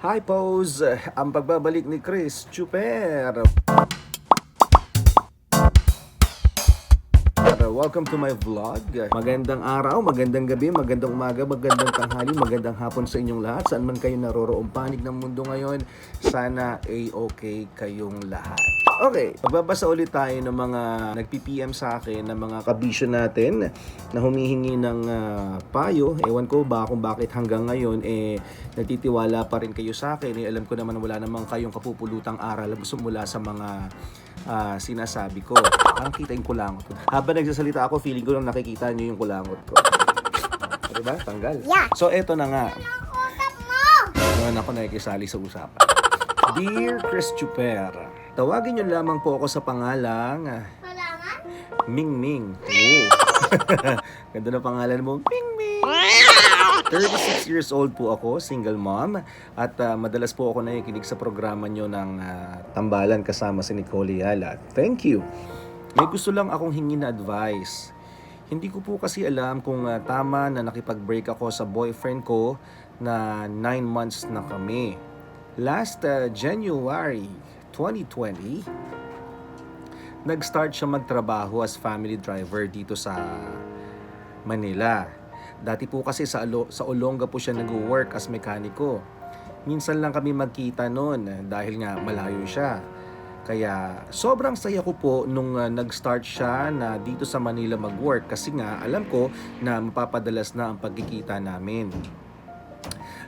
Hi Pose! Ang pagbabalik ni Chris Chuper. Welcome to my vlog. Magandang araw, magandang gabi, magandang umaga, magandang tanghali, magandang hapon sa inyong lahat. Saan man kayo naroroong panig ng mundo ngayon, sana ay okay kayong lahat. Okay, magbabasa ulit tayo ng mga nagpi-PM sa akin ng mga kabisyo natin na humihingi ng payo. Ewan ko ba kung bakit hanggang ngayon nagtitiwala pa rin kayo sa akin. Alam ko naman wala namang kayong kapupulutang aral mula sa mga sinasabi ko. Parang kita yung kulangot ko. Habang nagsasalita ako, feeling ko lang nakikita nyo yung kulangot ko. Diba? Tanggal. Yeah. So, eto na nga. Usap mo! Ngayon ako nakikisali sa usapan. Dear Chris Chuper, tawagin nyo lamang po ako sa pangalang Kailangan? Ming Ming. Oo. Ganda na pangalan mo. Ming Ming. 36 years old po ako, single mom. At madalas po ako nakikinig sa programa nyo ng Tambalan kasama si Nicole Yala. Thank you. May gusto lang akong hingin na advice. Hindi ko po kasi alam kung tama na nakipag-break ako sa boyfriend ko na 9 months na kami. Last January 2020, nag-start siya magtrabaho as family driver dito sa Manila. Dati po kasi sa Olonga po siya nag-work as mekaniko. Minsan lang kami magkita noon dahil nga malayo siya. Kaya sobrang saya ko po nung nag-start siya na dito sa Manila mag-work kasi nga alam ko na mapapadalas na ang pagkikita namin.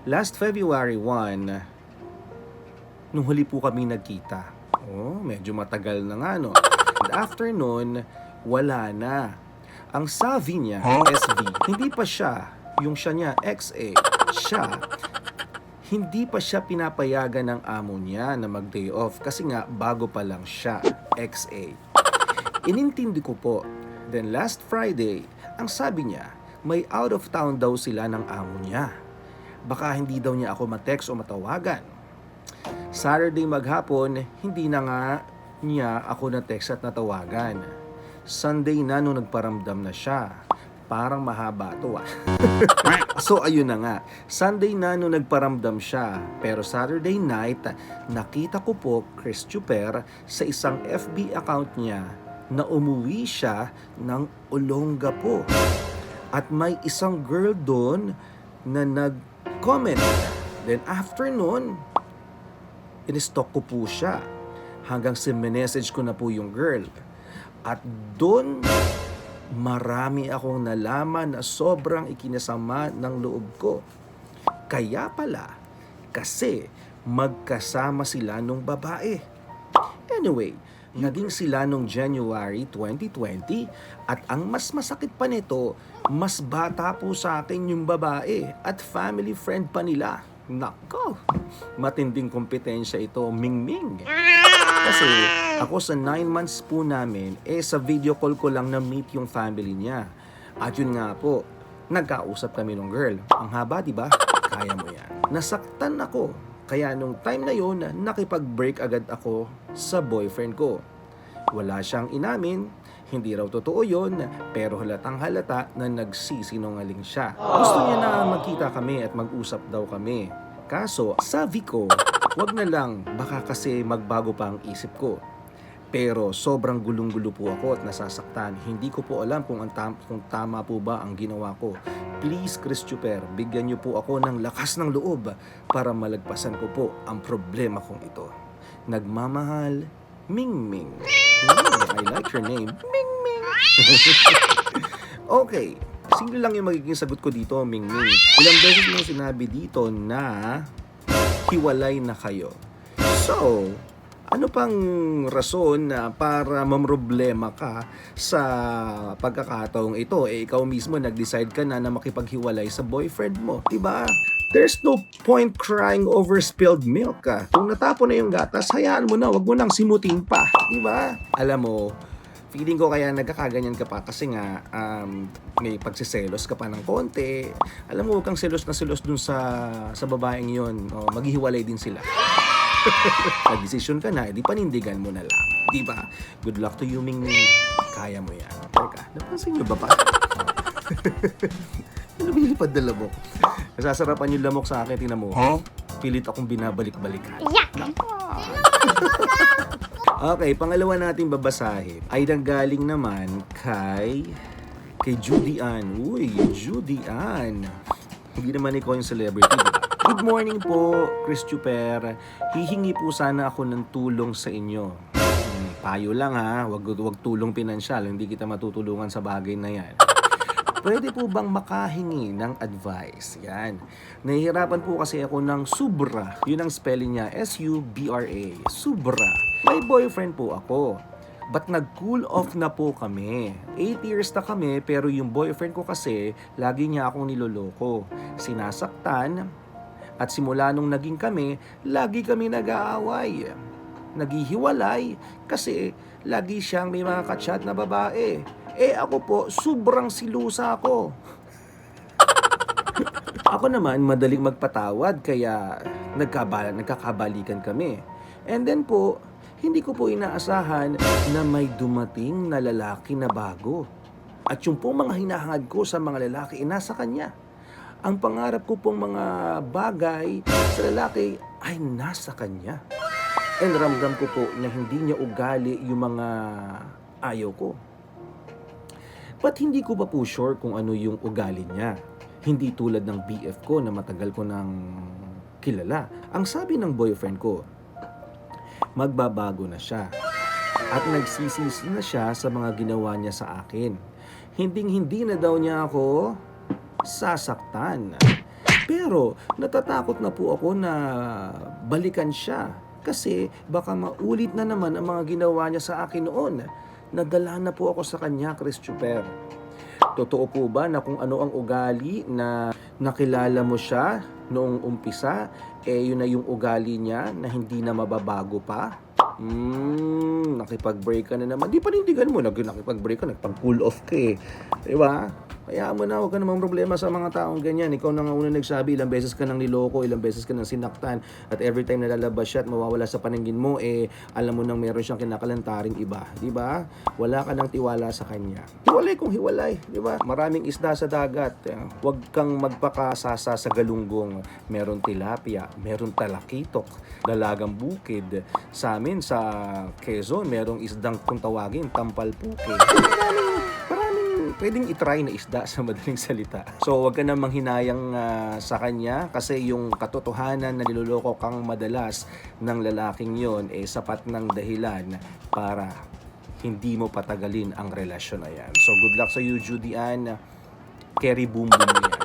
Last February 1, nung huli po kami nagkita. Oh, medyo matagal na nga no. And after nun, wala na. Ang sabi niya, SV, hindi pa siya, yung siya niya, XA, siya, hindi pa siya pinapayagan ng amo niya na mag-day off kasi nga bago pa lang siya, XA. Inintindi ko po. Then last Friday, ang sabi niya, may out of town daw sila ng amo niya. Baka hindi daw niya ako ma-text o matawagan. Saturday maghapon, hindi na nga niya ako na-text at natawagan. Sunday na nung nagparamdam na siya. Parang mahaba to So ayun na nga, Sunday na nung nagparamdam siya. Pero Saturday night, nakita ko po Chris Chuper sa isang FB account niya na umuwi siya ng Olonga po. At may isang girl doon na nag-comment. Then after nun, in-stalk ko po siya hanggang message ko na po yung girl. At doon, marami akong nalaman na sobrang ikinasama ng loob ko. Kaya pala, kasi magkasama sila nung babae. Anyway, naging sila nung January 2020 at ang mas masakit pa nito, mas bata po sa akin yung babae at family friend pa nila. Nako, matinding kompetensya ito, Ming Ming. Kasi ako sa 9 months po namin, sa video call ko lang na-meet yung family niya. At yun nga po, nagkausap kami ng girl. Ang haba, di ba? Kaya mo yan. Nasaktan ako. Kaya nung time na yun, nakipag-break agad ako sa boyfriend ko. Wala siyang inamin, hindi raw totoo yun, pero halatang halata na nagsisinungaling siya. Gusto niya na magkita kami at mag-usap daw kami. Kaso, sabi ko, wag na lang, baka kasi magbago pa ang isip ko. Pero sobrang gulong-gulo po ako at nasasaktan. Hindi ko po alam kung tama po ba ang ginawa ko. Please, Chris Chuper, bigyan niyo po ako ng lakas ng loob para malagpasan ko po ang problema kong ito. Nagmamahal, Ming Ming. I like your name. Ming Ming. Okay. Simple lang yung magiging sagot ko dito, Ming Ming. Ilang beses mo sinabi dito na hiwalay na kayo. So, ano pang rason na para mamroblema ka sa pagkakataong ito? Ikaw mismo nag-decide ka na makipaghiwalay sa boyfriend mo, diba? There's no point crying over spilled milk. Kung natapon na yung gatas, hayaan mo na, wag mo nang simutin pa, diba? Alam mo, feeling ko kaya nagkakaganyan ka pa kasi nga may pagsiselos ka pa ng konti. Alam mo, huwag kang selos na selos dun sa babaeng yun. O, maghihiwalay din sila. Nag-desisyon ka na, edi panindigan mo na lang. Diba? Good luck to you, Ming Ming. Kaya mo yan. Teka, napansin nyo ba pa? Lumilipad na lamok. Nasasarapan yung lamok sa akin, tingnan mo. Huh? pilit akong binabalik-balikan. Yeah. Okay, pangalawa natin babasahin ay nanggaling naman kay Judy Ann. Uy, Judy Ann. Hindi naman ikaw yung celebrity, diba? Good morning po, Chris Chuper. Hihingi po sana ako ng tulong sa inyo. Payo lang ha, wag tulong pinansyal, hindi kita matutulungan sa bagay na yan. Pwede po bang makahingi ng advice? Yan. Nahihirapan po kasi ako ng subra. Yun ang spelling niya, S-U-B-R-A. Subra. May boyfriend po ako. But nag-cool off na po kami. 8 years na kami pero yung boyfriend ko kasi lagi niya akong niloloko. Sinasaktan at simula nung naging kami, lagi kami nag-aaway. Naghihiwalay kasi lagi siyang may mga kachat na babae. Ako po, sobrang silusa ako. Ako naman, madaling magpatawad kaya nagkakabalikan kami. And then po, hindi ko po inaasahan na may dumating na lalaki na bago. At yung pong mga hinahangad ko sa mga lalaki, nasa kanya. Ang pangarap ko pong mga bagay sa lalaki ay nasa kanya. And ramdam ko po na hindi niya ugali yung mga ayaw ko. But hindi ko pa po sure kung ano yung ugali niya. Hindi tulad ng BF ko na matagal ko nang kilala. Ang sabi ng boyfriend ko, magbabago na siya. At nagsisisi na siya sa mga ginawa niya sa akin. Hinding-hindi na daw niya ako sasaktan. Pero natatakot na po ako na balikan siya. Kasi baka maulit na naman ang mga ginawa niya sa akin noon. Nadala na po ako sa kanya, Chris Chuper. Totoo po ba na kung ano ang ugali na nakilala mo siya noong umpisa, yun na yung ugali niya na hindi na mababago pa? Nakipag-break ka na naman. Di panindigan mo, nakipag-break ka, nagpang-cool off ka eh. Diba? Kaya mo na, huwag ka namang problema sa mga taong ganyan. Ikaw na nga una nagsabi, ilang beses ka nang niloko, ilang beses ka nang sinaktan, at every time na lalabas siya at mawawala sa paningin mo, alam mo nang meron siyang kinakalantaring iba. Diba? Wala ka nang tiwala sa kanya. Hiwalay kung hiwalay. Diba? Maraming isda sa dagat. Huwag kang magpakasasa sa galunggong. Meron tilapia, meron talakitok, dalagang bukid. Sa amin, sa Quezon, merong isdang kung tawagin, tampalpuki. Maraming pwedeng itry na isda sa madaling salita. So, wag ka namang hinayang sa kanya kasi yung katotohanan na niloloko kang madalas ng lalaking yon sapat ng dahilan para hindi mo patagalin ang relasyon na yan. So, good luck sa you, Judy Ann. Carry boom boom yan.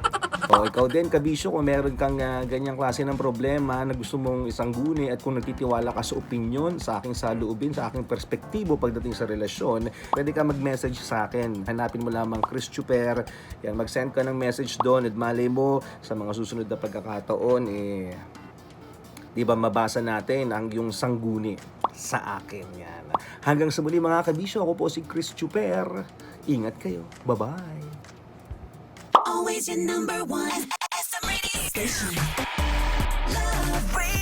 O, ikaw din, kabisyo, kung meron kang ganyang klase ng problema na gusto mong isangguni at kung nagtitiwala ka sa opinion, sa aking saloobin, sa aking perspektibo pagdating sa relasyon, pwede ka mag-message sa akin. Hanapin mo lamang Chris Chuper. Yan, mag-send ka ng message doon at malay mo sa mga susunod na pagkakataon, di ba mabasa natin ang yung sangguni sa akin. Yan. Hanggang sa muli mga kabisyo, ako po si Chris Chuper. Ingat kayo. Bye-bye. Always your number one. SM Radio Station. Love Radio.